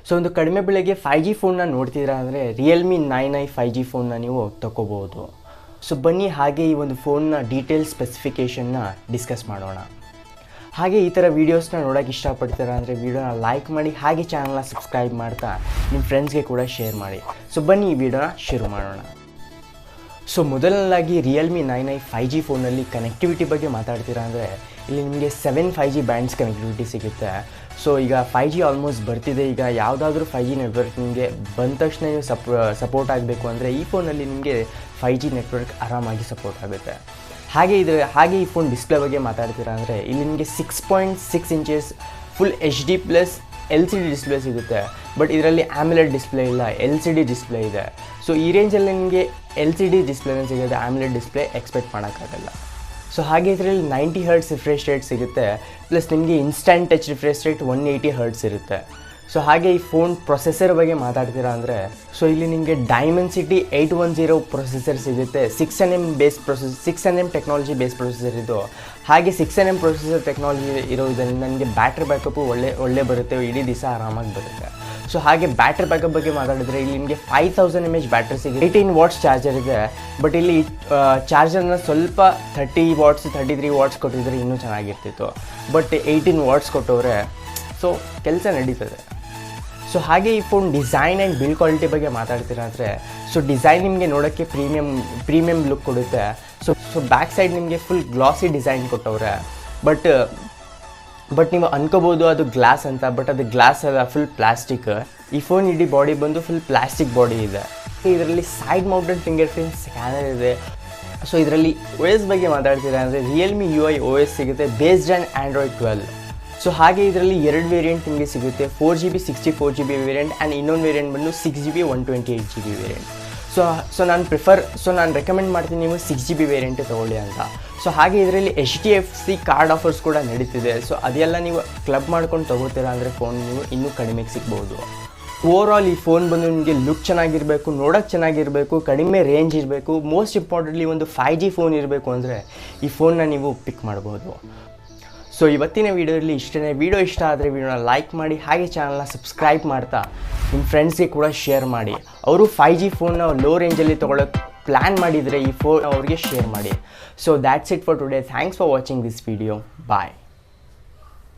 So ಒಂದು ಕಡಿಮೆ ಬೆಲೆಗೆ 5G ಫೋನ್ನ ನೋಡ್ತಿದ್ದೀರಾ ಅಂದರೆ ರಿಯಲ್ಮಿ 9i 5G ಫೋನ್ನ ನೀವು ತಗೋಬೋದು. ಸೊ ಬನ್ನಿ ಹಾಗೆ ಈ ಒಂದು ಫೋನ್ನ ಡೀಟೇಲ್ ಸ್ಪೆಸಿಫಿಕೇಷನ್ನ ಡಿಸ್ಕಸ್ ಮಾಡೋಣ. ಹಾಗೆ ಈ ಥರ ವೀಡಿಯೋಸ್ನ ನೋಡೋಕ್ಕೆ ಇಷ್ಟಪಡ್ತೀರಾ ಅಂದರೆ ವೀಡಿಯೋನ ಲೈಕ್ ಮಾಡಿ, ಹಾಗೆ ಚಾನಲ್ನ ಸಬ್ಸ್ಕ್ರೈಬ್ ಮಾಡ್ತಾ ನಿಮ್ಮ ಫ್ರೆಂಡ್ಸ್ಗೆ ಕೂಡ ಶೇರ್ ಮಾಡಿ. ಸೊ ಬನ್ನಿ ಈ ವಿಡಿಯೋನ ಶುರು ಮಾಡೋಣ. ಸೊ ಮೊದಲನೇದಾಗಿ ರಿಯಲ್ಮಿ 9i 5G ಫೋನಲ್ಲಿ ಕನೆಕ್ಟಿವಿಟಿ ಬಗ್ಗೆ ಮಾತಾಡ್ತೀರಾ ಅಂದರೆ ಇಲ್ಲಿ ನಿಮಗೆ 7 5G ಬ್ಯಾಂಡ್ಸ್ ಕನೆಕ್ಟಿವಿಟಿ ಸಿಗುತ್ತೆ. ಸೊ ಈಗ 5G ಆಲ್ಮೋಸ್ಟ್ ಬರ್ತಿದೆ. ಈಗ ಯಾವುದಾದ್ರೂ 5G ನೆಟ್ವರ್ಕ್ ನಿಮಗೆ ಬಂದ ತಕ್ಷಣ ನೀವು ಸಪೋರ್ಟ್ ಆಗಬೇಕು ಅಂದರೆ ಈ ಫೋನಲ್ಲಿ ನಿಮಗೆ 5G ನೆಟ್ವರ್ಕ್ ಆರಾಮಾಗಿ ಸಪೋರ್ಟ್ ಆಗುತ್ತೆ. ಹಾಗೆ ಈ ಫೋನ್ ಡಿಸ್ಪ್ಲೇ ಬಗ್ಗೆ ಮಾತಾಡ್ತೀರಾ ಅಂದರೆ ಇಲ್ಲಿ ನಿಮಗೆ 6.6 inches full HD plus LCD display ಸಿಗುತ್ತೆ. ಬಟ್ ಇದರಲ್ಲಿ AMOLED ಡಿಸ್ಪ್ಲೇ ಇಲ್ಲ, LCD ಡಿಸ್ಪ್ಲೇ ಇದೆ. ಸೊ ಈ ರೇಂಜಲ್ಲಿ ನಿಮಗೆ LCD ಡಿಸ್ಪ್ಲೇನೇ ಸಿಗುತ್ತೆ, AMOLED ಡಿಸ್ಪ್ಲೇ ಎಕ್ಸ್ಪೆಕ್ಟ್ ಮಾಡೋಕ್ಕಾಗಲ್ಲ. ಸೊ ಹಾಗೆ ಇದರಲ್ಲಿ 90 Hz ರಿಫ್ರೆಶ್ ರೇಟ್ ಸಿಗುತ್ತೆ, ಪ್ಲಸ್ ನಿಮಗೆ instant touch refresh rate 180 Hz ಇರುತ್ತೆ. ಸೊ ಹಾಗೆ ಈ ಫೋನ್ ಪ್ರೊಸೆಸರ್ ಬಗ್ಗೆ ಮಾತಾಡ್ತೀರಾ ಅಂದರೆ ಸೊ ಇಲ್ಲಿ ನಿಮಗೆ ಡೈಮೆನ್ಸಿಟಿ 810 ಪ್ರೊಸೆಸರ್ ಸಿಗುತ್ತೆ. 6nm ಟೆಕ್ನಾಲಜಿ ಬೇಸ್ ಪ್ರೊಸೆಸರ್ ಇದು. ಹಾಗೆ 6nm ಪ್ರೊಸೆಸರ್ ಟೆಕ್ನಾಲಜಿ ಇರೋದ್ರಿಂದ ನನಗೆ ಬ್ಯಾಟ್ರಿ ಬ್ಯಾಕಪ್ಪು ಒಳ್ಳೆ ಬರುತ್ತೆ, ಇಡೀ ದಿವಸ ಆರಾಮಾಗಿ ಬರುತ್ತೆ. ಸೊ ಹಾಗೆ ಬ್ಯಾಟ್ರಿ ಬ್ಯಾಕಪ್ ಬಗ್ಗೆ ಮಾತಾಡಿದ್ರೆ ಇಲ್ಲಿ ನಿಮಗೆ 5000 mAh ಬ್ಯಾಟ್ರಿ ಸಿಗುತ್ತೆ. 18 ವಾಟ್ಸ್ ಚಾರ್ಜರ್ ಇದೆ. ಬಟ್ ಇಲ್ಲಿ ಚಾರ್ಜರ್ನ ಸ್ವಲ್ಪ 30 ವಾಟ್ಸ್ 33 ವಾಟ್ಸ್ ಕೊಟ್ಟಿದ್ರೆ ಇನ್ನೂ ಚೆನ್ನಾಗಿರ್ತಿತ್ತು. ಬಟ್ 18 ವಾಟ್ಸ್ ಕೊಟ್ಟವ್ರೆ, ಸೊ ಕೆಲಸ ನಡೀತದೆ. ಸೊ ಹಾಗೆ ಈ phone design and build quality ಬಗ್ಗೆ ಮಾತಾಡ್ತೀರಾ ಅಂದರೆ ಸೊ ಡಿಸೈನ್ ನಿಮಗೆ ನೋಡೋಕ್ಕೆ ಪ್ರೀಮಿಯಮ್ ಲುಕ್ ಕೊಡುತ್ತೆ. ಸೊ ಬ್ಯಾಕ್ ಸೈಡ್ ನಿಮಗೆ ಫುಲ್ ಗ್ಲಾಸಿ ಡಿಸೈನ್ ಕೊಟ್ಟವ್ರೆ. ಬಟ್ ನೀವು ಅನ್ಕೋಬೋದು ಅದು ಗ್ಲಾಸ್ ಅಂತ, ಬಟ್ ಅದು ಗ್ಲಾಸ್ ಅಲ್ಲ, ಫುಲ್ ಪ್ಲಾಸ್ಟಿಕ್. ಈ ಫೋನ್ ಇಡೀ ಬಾಡಿ ಬಂದು ಫುಲ್ ಪ್ಲಾಸ್ಟಿಕ್ ಬಾಡಿ ಇದೆ. ಇದರಲ್ಲಿ side mounted finger print scanner ಇದೆ. ಸೊ ಇದರಲ್ಲಿ OS ಬಗ್ಗೆ ಮಾತಾಡ್ತೀರಾ ಅಂದರೆ ರಿಯಲ್ಮಿ UI OS ಸಿಗುತ್ತೆ ಬೇಸ್ಡ್ ಆನ್ Android 12. ಸೊ ಹಾಗೆ ಇದರಲ್ಲಿ 2 ವೇರಿಯಂಟ್ ನಿಮಗೆ ಸಿಗುತ್ತೆ, 4GB 64GB ವೇರಿಯಂಟ್ ಆ್ಯಂಡ್ ಇನ್ನೊಂದು ವೇರಿಯಂಟ್ ಬಂದು 6GB 128GB ವೇರಿಯಂಟ್. ಸೊ ನಾನು ರೆಕಮೆಂಡ್ ಮಾಡ್ತೀನಿ ನೀವು 6GB ವೇರಿಯಂಟೇ ತೊಗೊಳ್ಳಿ ಅಂತ. ಸೊ ಹಾಗೆ ಇದರಲ್ಲಿ HDFC ಕಾರ್ಡ್ ಆಫರ್ಸ್ ಕೂಡ ನಡೀತಿದೆ. ಸೊ ಅದೆಲ್ಲ ನೀವು ಕ್ಲಬ್ ಮಾಡ್ಕೊಂಡು ತೊಗೋತೀರಾ ಅಂದರೆ ಫೋನ್ ನೀವು ಇನ್ನೂ ಕಡಿಮೆಗೆ ಸಿಗ್ಬೋದು. ಓವರಾಲ್ ಈ ಫೋನ್ ಬಂದು ನಿಮಗೆ ಲುಕ್ ಚೆನ್ನಾಗಿರಬೇಕು, ನೋಡೋಕ್ಕೆ ಚೆನ್ನಾಗಿರಬೇಕು, ಕಡಿಮೆ ರೇಂಜ್ ಇರಬೇಕು, ಮೋಸ್ಟ್ ಇಂಪಾರ್ಟೆಂಟ್ಲಿ ಒಂದು 5G ಫೋನ್ ಇರಬೇಕು ಅಂದರೆ ಈ ಫೋನ್ನ ನೀವು ಪಿಕ್ ಮಾಡ್ಬೋದು. ಸೊ ಇವತ್ತಿನ ವೀಡಿಯೋದಲ್ಲಿ ಇಷ್ಟೇ. ವೀಡಿಯೋ ಇಷ್ಟ ಆದರೆ ವೀಡಿಯೋನ ಲೈಕ್ ಮಾಡಿ, ಹಾಗೆ ಚಾನಲ್ನ ಸಬ್ಸ್ಕ್ರೈಬ್ ಮಾಡ್ತಾ ನಿಮ್ಮ ಫ್ರೆಂಡ್ಸ್ಗೆ ಕೂಡ ಶೇರ್ ಮಾಡಿ. ಅವರು 5G ಫೋನ್ನ ಲೋ ರೇಂಜಲ್ಲಿ ತೊಗೊಳಕ್ಕೆ ಪ್ಲ್ಯಾನ್ ಮಾಡಿದರೆ ಈ ಫೋನ್ ಅವ್ರಿಗೆ ಶೇರ್ ಮಾಡಿ. So that's it for today. Thanks for watching this video. Bye.